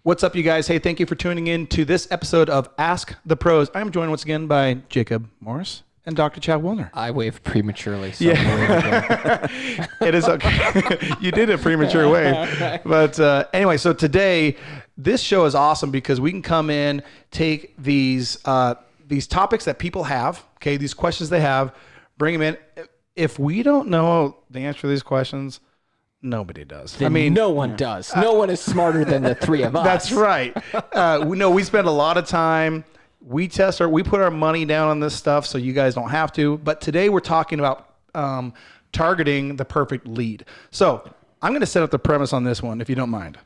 What's up, you guys? Hey, thank you for tuning in to this episode of Ask the Pros. I'm joined once again by Jacob Morris and Dr. Chad Wilner. I waved prematurely. So yeah. It is okay. You did a premature wave. But anyway, so today, this show is awesome because we can come in, take these topics that people have, okay, these questions they have, bring them in. If we don't know the answer to these questions, nobody does. I mean, no one does. No one is smarter than the three of us. That's right. We spend a lot of time. We put our money down on this stuff so you guys don't have to. But today we're talking about targeting the perfect lead. So I'm going to set up the premise on this one, if you don't mind.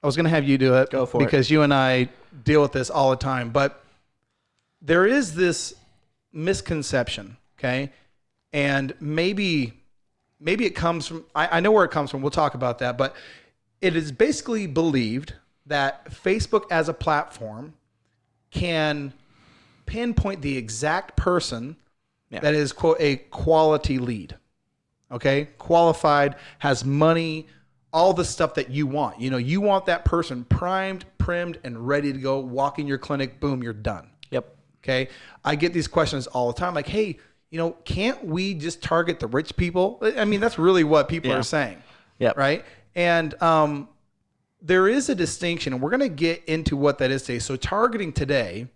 I was going to have you do it. Go for it. Because you and I deal with this all the time. But there is this misconception, okay? And maybe it comes from, I know where it comes from. We'll talk about that. But it is basically believed that Facebook as a platform can pinpoint the exact person that is, quote, a quality lead. Okay? Qualified, has money, all the stuff that you want. You know, you want that person primed, primmed, and ready to go, walk in your clinic, boom, you're done. Yep. Okay? I get these questions all the time, like, hey, can't we just target the rich people? I mean, that's really what people are saying. Yep. Right? And there is a distinction, and we're going to get into what that is today. So targeting today,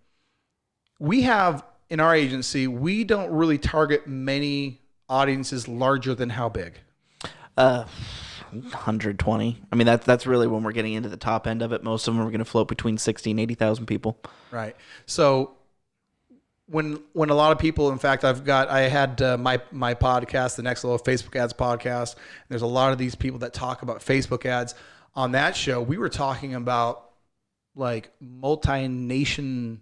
we have, in our agency, we don't really target many audiences larger than how big? 120. I mean, that's really when we're getting into the top end of it. Most of them are going to float between 60 and 80,000 people. Right. So when a lot of people, in fact, I had my podcast, the Next Level Facebook Ads podcast. And there's a lot of these people that talk about Facebook ads. On that show, we were talking about like multi-nation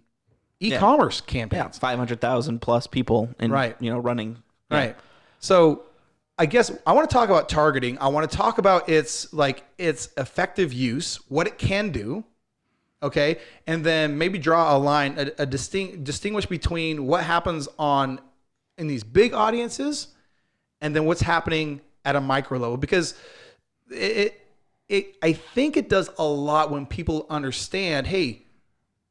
e-commerce campaigns. Yeah, 500,000 plus people in running. Yeah. Right. So I guess I want to talk about targeting. I want to talk about its effective use, what it can do. Okay, and then maybe draw a line, distinguish between what happens in these big audiences, and then what's happening at a micro level. Because I think it does a lot when people understand, hey,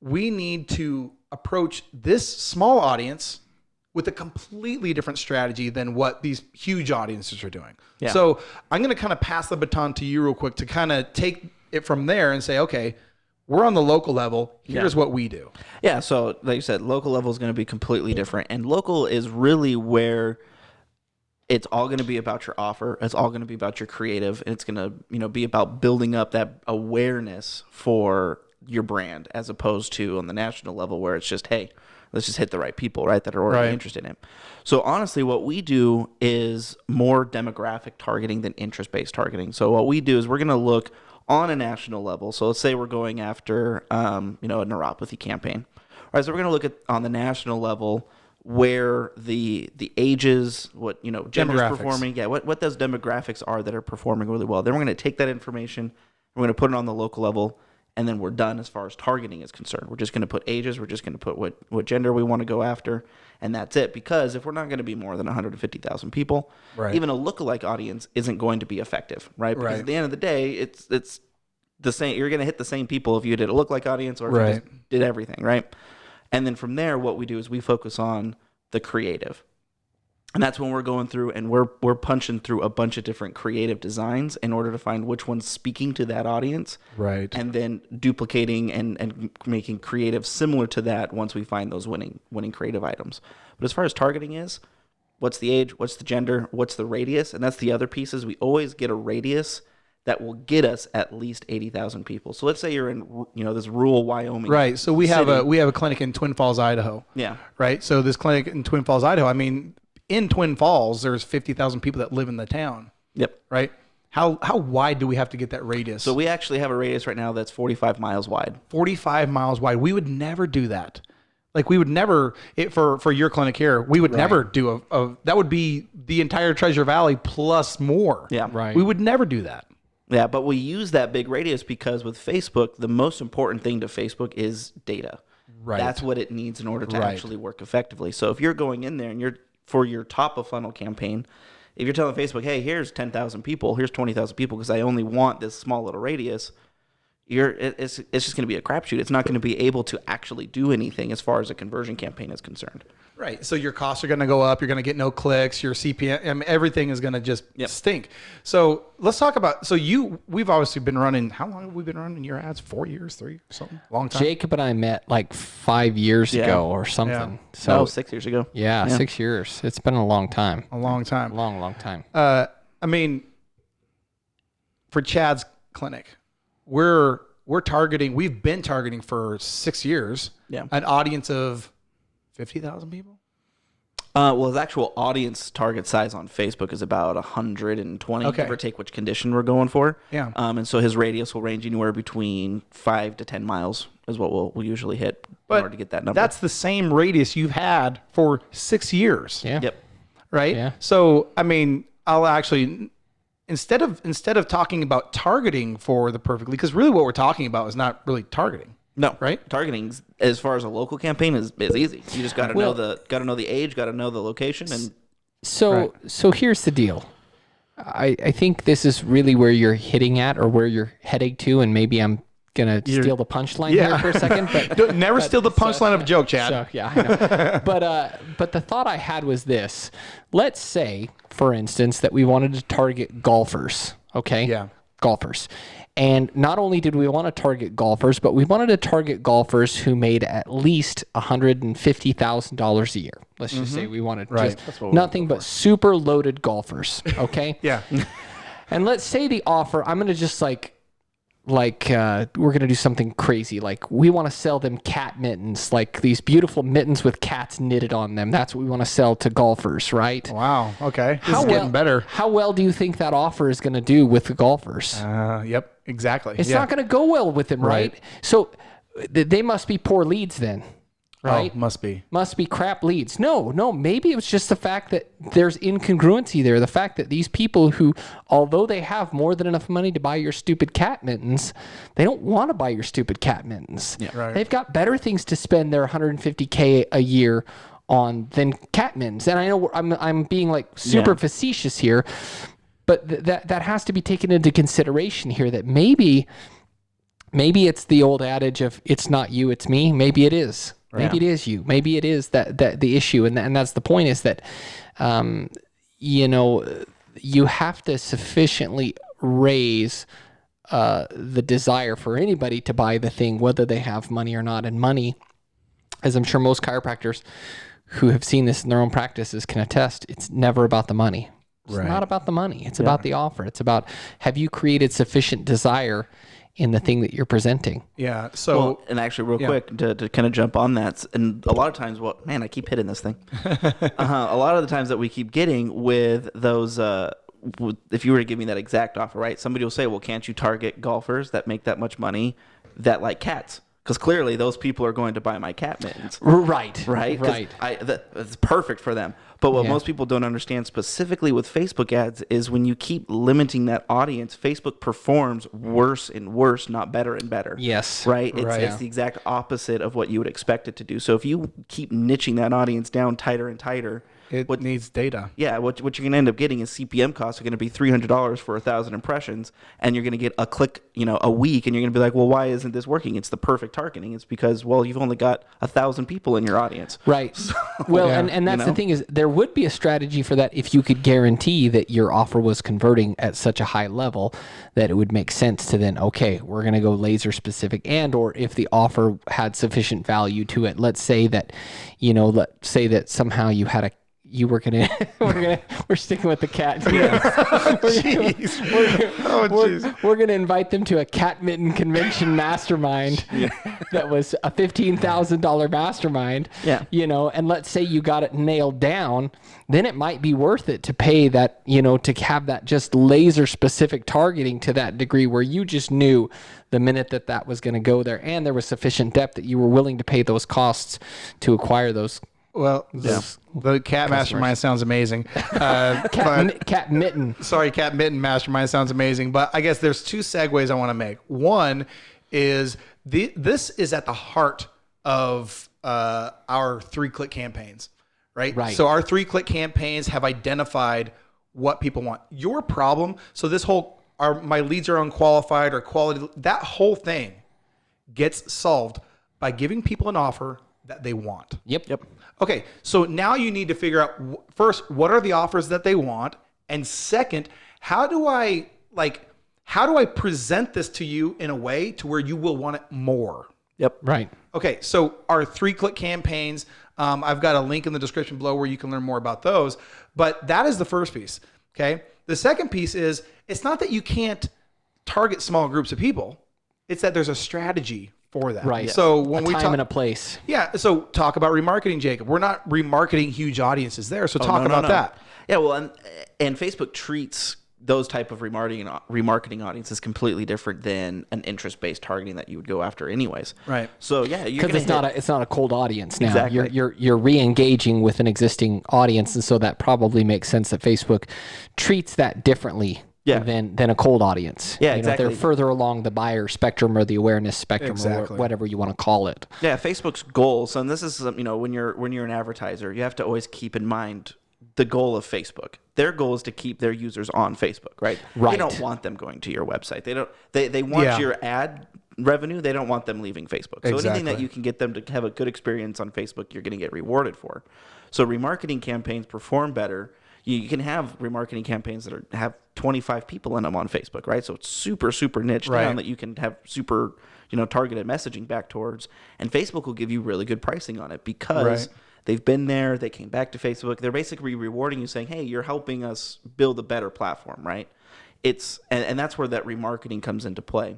we need to approach this small audience with a completely different strategy than what these huge audiences are doing. Yeah. So I'm going to kind of pass the baton to you real quick to kind of take it from there and say, okay, we're on the local level. Here's what we do. Yeah. So like you said, local level is going to be completely different. And local is really where it's all going to be about your offer. It's all going to be about your creative. And it's going to, be about building up that awareness for your brand, as opposed to on the national level where it's just, hey, let's just hit the right people, right, that are already interested in it. So honestly, what we do is more demographic targeting than interest-based targeting. So what we do is we're going to look on a national level. So let's say we're going after, a neuropathy campaign. All right, so we're going to look at on the national level where the ages, what genders performing, what those demographics are that are performing really well. Then we're going to take that information, we're going to put it on the local level, and then we're done as far as targeting is concerned. We're just going to put ages, we're just going to put what gender we want to go after, and that's it. Because if we're not going to be more than 150,000 people, even a lookalike audience isn't going to be effective, right? Because at the end of the day, it's the same. You're going to hit the same people if you did a lookalike audience or if you just did everything, right? And then from there, what we do is we focus on the creative. And that's when we're going through and we're punching through a bunch of different creative designs in order to find which one's speaking to that audience. Right. And then duplicating and making creative similar to that once we find those winning creative items. But as far as targeting is, what's the age, what's the gender, what's the radius? And that's the other piece is we always get a radius that will get us at least 80,000 people. So let's say you're in, this rural Wyoming. Right. So we have a clinic in Twin Falls, Idaho. Yeah. Right. So this clinic in Twin Falls, Idaho, I mean, in Twin Falls, there's 50,000 people that live in the town. Yep. Right. How wide do we have to get that radius? So we actually have a radius right now that's 45 miles wide. 45 miles wide. We would never do that. Like we would never, for your clinic here, we would never do that would be the entire Treasure Valley plus more. Yeah. Right. We would never do that. Yeah, but we use that big radius because with Facebook, the most important thing to Facebook is data. Right. That's what it needs in order to actually work effectively. So if you're going in there and you're for your top of funnel campaign, if you're telling Facebook, hey, here's 10,000 people, here's 20,000 people because I only want this small little radius, it's just going to be a crapshoot. It's not going to be able to actually do anything as far as a conversion campaign is concerned. Right. So your costs are going to go up. You're going to get no clicks. Your CPM, everything is going to just stink. So let's talk about, we've obviously been running, how long have we been running your ads? 4 years, 3, something? Long time? Jacob and I met like 5 years ago or something. Yeah. So 6 years ago. Yeah, 6 years. It's been a long time. A long time. Long time. I mean, for Chad's clinic, we've been targeting for 6 years an audience of 50,000 people. Well, his actual audience target size on Facebook is about 120, give or take which condition we're going for. Yeah. And so his radius will range anywhere between 5 to 10 miles is what we'll usually hit in order to get that number. That's the same radius you've had for 6 years. Yeah. Yep. Right. Yeah. So, I mean, I'll actually, instead of talking about targeting for the perfectly, because really what we're talking about is not really targeting. No, right? Targeting, as far as a local campaign, is easy. You just got to know the age, got to know the location, and so here's the deal. I think this is really where you're hitting at, or where you're heading to, and maybe I'm gonna steal the punchline here for a second. But never steal the punchline of a joke, Chad. So, yeah, I know. But the thought I had was this: let's say, for instance, that we wanted to target golfers. Okay. Yeah. Golfers. And not only did we want to target golfers, but we wanted to target golfers who made at least $150,000 a year. Let's just say we wanted just nothing but super loaded golfers. Okay. Yeah. And let's say the offer, I'm going to just we're going to do something crazy. Like we want to sell them cat mittens, like these beautiful mittens with cats knitted on them. That's what we want to sell to golfers, right? Wow. Okay. This is getting better. How well do you think that offer is going to do with the golfers? Yep. Exactly. It's not going to go well with them, right? So they must be poor leads then, right? Oh, must be crap leads. No, maybe it was just the fact that there's incongruency there. The fact that these people who, although they have more than enough money to buy your stupid cat mittens, they don't want to buy your stupid cat mittens. Yeah. Right. They've got better things to spend their $150K a year on than cat mittens. And I know I'm being like super facetious here, but that has to be taken into consideration here, that maybe it's the old adage of it's not you, it's me. Maybe it is. Maybe it is you. Maybe it is that the issue. And that's the point, is that, you have to sufficiently raise the desire for anybody to buy the thing, whether they have money or not. And money, as I'm sure most chiropractors who have seen this in their own practices can attest, it's never about the money. It's not about the money. It's about the offer. It's about, have you created sufficient desire in the thing that you're presenting? Yeah. So, and actually, real quick, to kind of jump on that, and a lot of times, I keep hitting this thing. A lot of the times that we keep getting with those, if you were to give me that exact offer, right? Somebody will say, well, can't you target golfers that make that much money that like cats? Because clearly those people are going to buy my cat mittens. Right. That's perfect for them. But what most people don't understand specifically with Facebook ads is when you keep limiting that audience, Facebook performs worse and worse, not better and better. Yes. Right? It's the exact opposite of what you would expect it to do. So if you keep niching that audience down tighter and tighter, it needs data. Yeah, what you're going to end up getting is CPM costs are going to be $300 for 1,000 impressions, and you're going to get a click, a week, and you're going to be like, well, why isn't this working? It's the perfect targeting. It's because, you've only got 1,000 people in your audience. Right. So, and that's the thing, is there would be a strategy for that if you could guarantee that your offer was converting at such a high level that it would make sense to then, okay, we're going to go laser specific, and or if the offer had sufficient value to it. Let's say that, let's say that somehow you had we're sticking with the cat. We're gonna invite them to a cat mitten convention mastermind that was a $15,000 mastermind. Yeah. And let's say you got it nailed down, then it might be worth it to pay that, to have that just laser specific targeting to that degree where you just knew the minute that was going to go there, and there was sufficient depth that you were willing to pay those costs to acquire those. Well, the cat mastermind sounds amazing. Cat mitten. Sorry, cat mitten mastermind sounds amazing. But I guess there's 2 segues I want to make. One is this is at the heart of our 3-click campaigns, right? Right. So our 3-click campaigns have identified what people want. Your problem. So this whole are my leads are unqualified or quality. That whole thing gets solved by giving people an offer that they want. Yep. Okay, so now you need to figure out first, what are the offers that they want, and second, how do I present this to you in a way to where you will want it more? Yep. Right. Okay, so our 3-click campaigns, I've got a link in the description below where you can learn more about those, but that is the first piece, okay? The second piece is, it's not that you can't target small groups of people, it's that there's a strategy for that. Right. So when a we time talk, and a place. yeah, so talk about remarketing, Jacob. We're not remarketing huge audiences there, so talk about that. Yeah, well, and Facebook treats those type of remarketing audiences completely different than an interest-based targeting that you would go after anyways. Right. So yeah, Because it's not a cold audience now. Exactly. You're re-engaging with an existing audience, and so that probably makes sense that Facebook treats that differently than a cold audience. Yeah, exactly. They're further along the buyer spectrum or the awareness spectrum Exactly. or whatever you want to call it. Yeah, Facebook's goal. So and this is when you're an advertiser, you have to always keep in mind the goal of Facebook. Their goal is to keep their users on Facebook, right? Right. They don't want them going to your website. They want your ad revenue. They don't want them leaving Facebook. So anything that you can get them to have a good experience on Facebook, you're going to get rewarded for. So remarketing campaigns perform better. You can have remarketing campaigns that have 25 people in them on Facebook, right? So it's super, super niche down that you can have super, targeted messaging back towards. And Facebook will give you really good pricing on it because they've been there. They came back to Facebook. They're basically rewarding you, saying, "Hey, you're helping us build a better platform," right? And that's where that remarketing comes into play.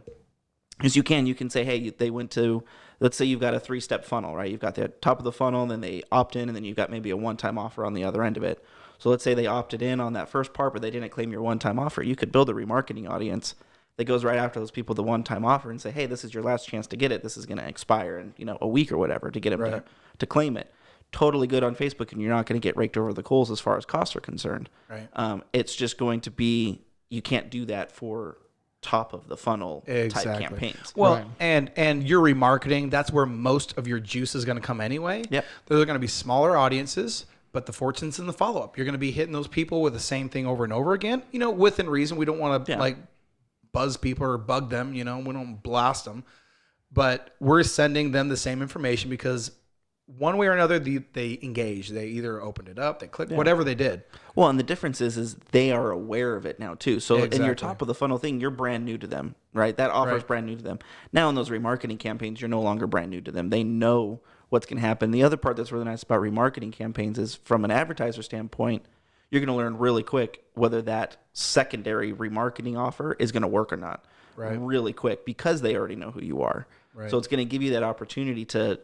Because you can say, "Hey, they went to." Let's say you've got a 3-step funnel, right? You've got the top of the funnel, and then they opt in, and then you've got maybe a one-time offer on the other end of it. So let's say they opted in on that first part, but they didn't claim your one-time offer. You could build a remarketing audience that goes right after those people the one-time offer and say, "Hey, this is your last chance to get it. This is going to expire in a week or whatever to get them to claim it." Totally good on Facebook, and you're not going to get raked over the coals as far as costs are concerned. Right. It's just going to be, you can't do that for top of the funnel type campaigns. Well, and your remarketing, that's where most of your juice is going to come anyway. Yep. They're going to be smaller audiences, but the fortune's in the follow-up. You're going to be hitting those people with the same thing over and over again, within reason. We don't want to buzz people or bug them, we don't blast them, but we're sending them the same information because one way or another, they engaged. They either opened it up, they clicked, whatever they did. Well, and the difference is they are aware of it now too. So in your top of the funnel thing, you're brand new to them, right? That offer is brand new to them. Now in those remarketing campaigns, you're no longer brand new to them. They know what's going to happen. The other part that's really nice about remarketing campaigns is from an advertiser standpoint, you're going to learn really quick whether that secondary remarketing offer is going to work or not. Really quick because they already know who you are. So it's going to give you that opportunity to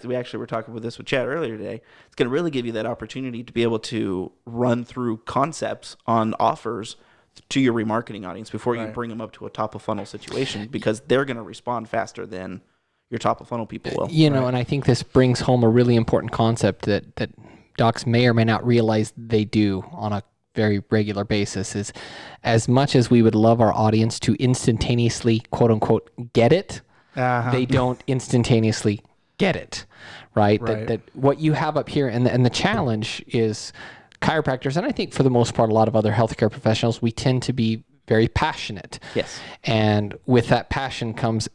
we actually were talking about this with Chad earlier today. It's going to really give you that opportunity to be able to run through concepts on offers to your remarketing audience before you bring them up to a top of funnel situation because they're going to respond faster than your top of funnel people will. And I think this brings home a really important concept that docs may or may not realize they do on a very regular basis is as much as we would love our audience to instantaneously, quote unquote, get it, they don't instantaneously get it, right? That what you have up here, and the challenge is chiropractors, and I think for the most part, a lot of other healthcare professionals, we tend to be very passionate. Yes. And with that passion comes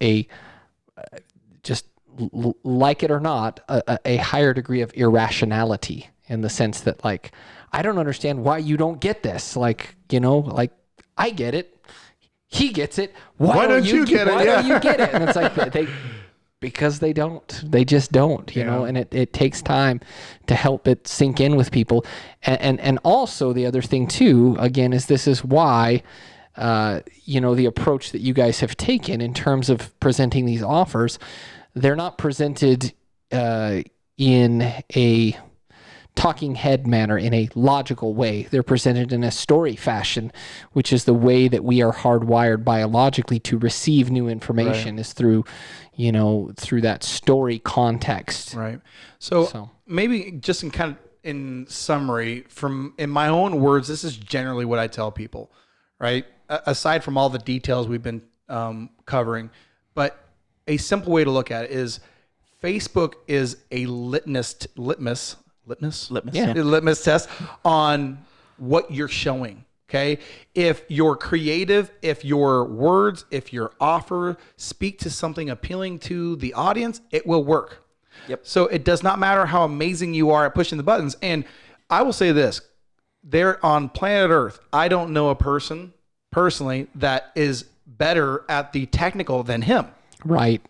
like it or not, a higher degree of irrationality in the sense that I don't understand why you don't get this. I get it. He gets it. Why don't you get it? Why don't you get it? And it's because they don't. They just don't, you know, and it takes time to help it sink in with people. And also the other thing too, again, is this is why, the approach that you guys have taken in terms of presenting these offers, they're not presented in a talking head manner, in a logical way. They're presented in a story fashion, which is the way that we are hardwired biologically to receive new information is through that story context. Right. So maybe just in summary, in my own words, this is generally what I tell people, right? Aside from all the details we've been covering, but a simple way to look at it is Facebook is a litmus test on what you're showing. Okay. If you're creative, if your words, if your offer speak to something appealing to the audience, it will work. Yep. So it does not matter how amazing you are at pushing the buttons. And I will say this, there on planet Earth, I don't know a person personally that is better at the technical than him. Right.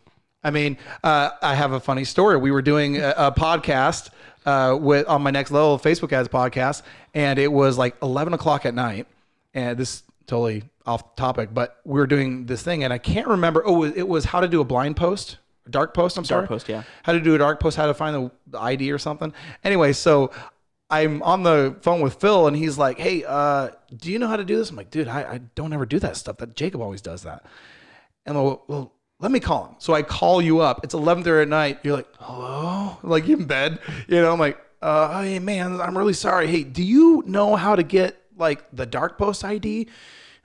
I mean, I have a funny story. We were doing a podcast on my Next Level Facebook Ads podcast, and it was like 11 o'clock at night. And this is totally off topic, but we were doing this thing, and I can't remember. Oh, it was how to do a blind post, a dark post. I'm sorry. Dark post, yeah. How to do a dark post, how to find the ID or something. Anyway, so I'm on the phone with Phil, and he's like, "Hey, do you know how to do this?" I'm like, "Dude, I don't ever do that stuff. That Jacob always does that." And well, let me call him. So I call you up. It's 11:30 at night. You're like, hello? Like in bed. I'm like, hey man, I'm really sorry. Hey, do you know how to get like the dark post ID?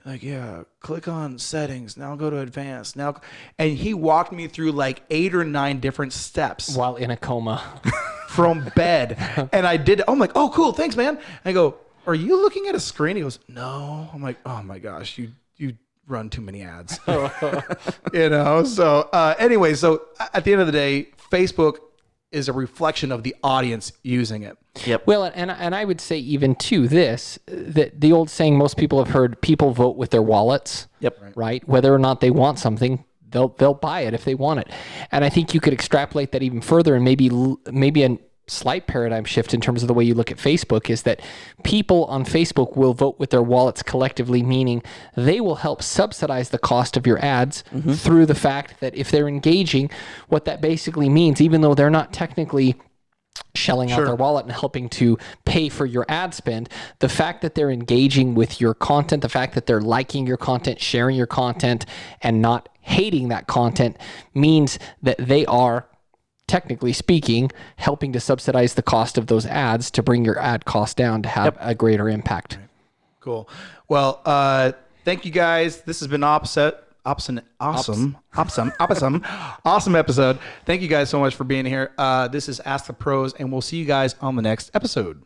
Like, yeah, click on settings. Now go to advanced. Now, and he walked me through like 8 or 9 different steps While in a coma. from bed. And I did. I'm like, oh, cool. Thanks, man. I go, are you looking at a screen? He goes, no. I'm like, oh my gosh, you run too many ads. So anyway, so at the end of the day, Facebook is a reflection of the audience using it. Yep. Well, and I would say even to this, that the old saying most people have heard, people vote with their wallets. Yep. Right? Whether or not they want something, they'll buy it if they want it. And I think you could extrapolate that even further, and maybe a slight paradigm shift in terms of the way you look at Facebook is that people on Facebook will vote with their wallets collectively, meaning they will help subsidize the cost of your ads through the fact that if they're engaging, what that basically means, even though they're not technically shelling out their wallet and helping to pay for your ad spend, the fact that they're engaging with your content, the fact that they're liking your content, sharing your content, and not hating that content means that they are, technically speaking, helping to subsidize the cost of those ads to bring your ad cost down to have a greater impact. Right. Cool. Well, thank you guys. This has been awesome episode. Thank you guys so much for being here. This is Ask the Pros, and we'll see you guys on the next episode.